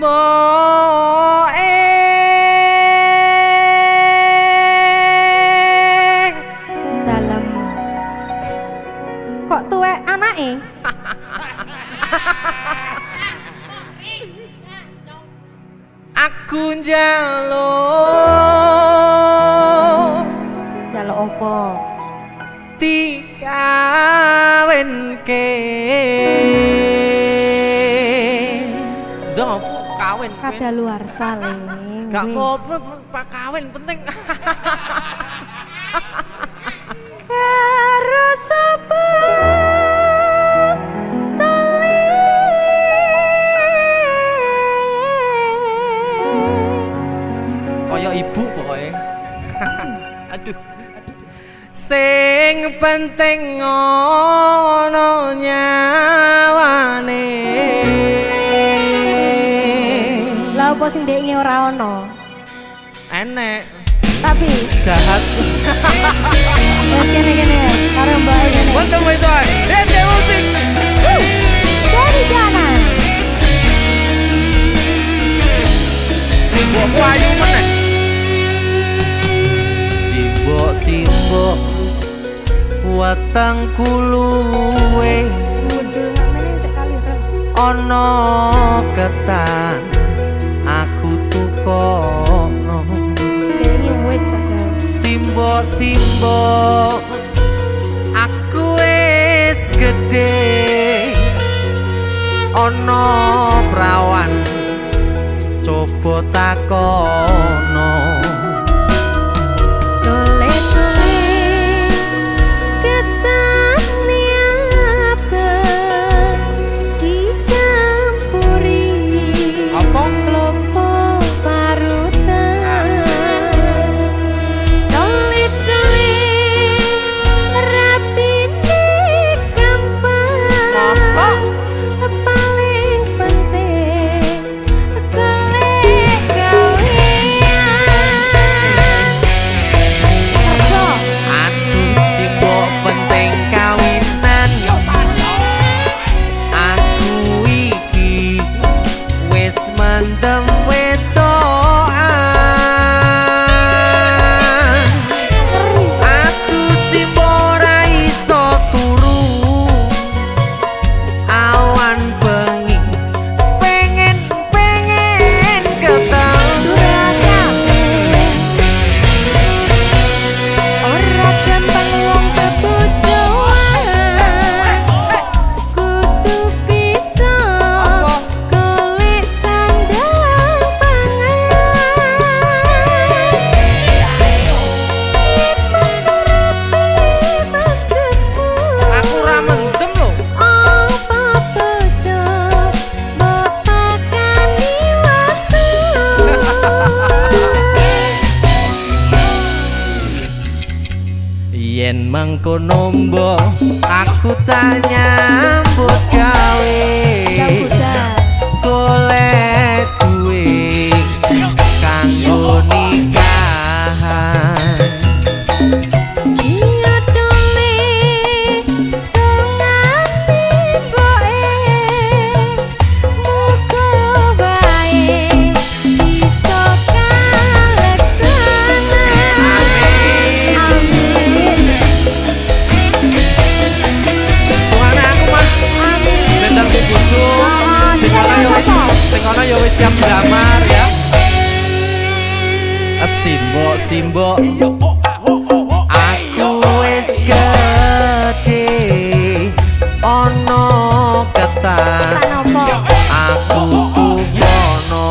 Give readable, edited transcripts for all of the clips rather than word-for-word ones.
simboke dalam kok tuwek anake aku njaluk opo dikawinke ndang opo kawin kadaluarsa le gak apa-apa pak kawin penting karo sapa kaya ibu pokoknya aduh sing penting ono nyawane lah apa sing ndekne ora ono enek tapi jahat wes kene karo mbak kene welcome my toy DJ musik dari sana simbok ayu meneh simbok watang kuluwe budul meneh sekali rem ono ketan aku tukono ndekne wis simbok aku wis gedhe ono prawan coba takono yen mangkono mbok aku tak nyambut gawe golek duwe kanggo nikahan Ngono ya wis siap dilamar ya. Simbok aku wis gedhe ono ketan aku tukono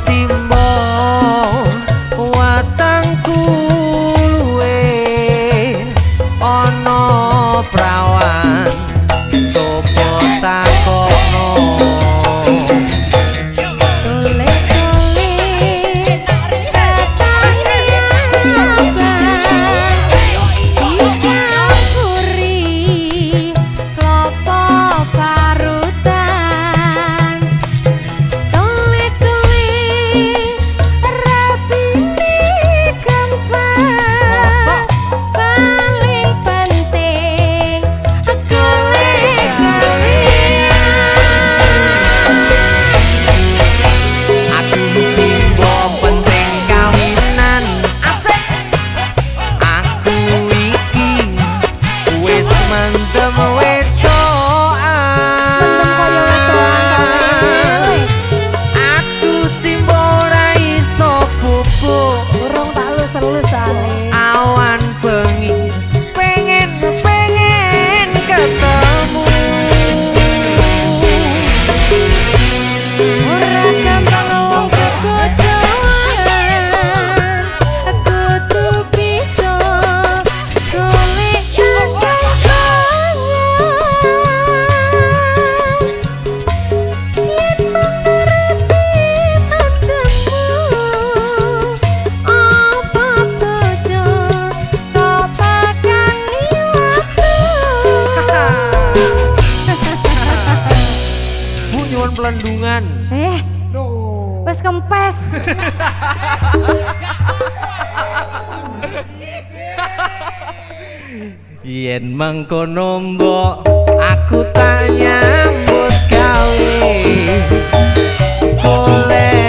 simbok watangku luwe ono prawan coba takono kandungan. Wes kempes. Yen mangkono mbok aku tak nyambut gawe. Boleh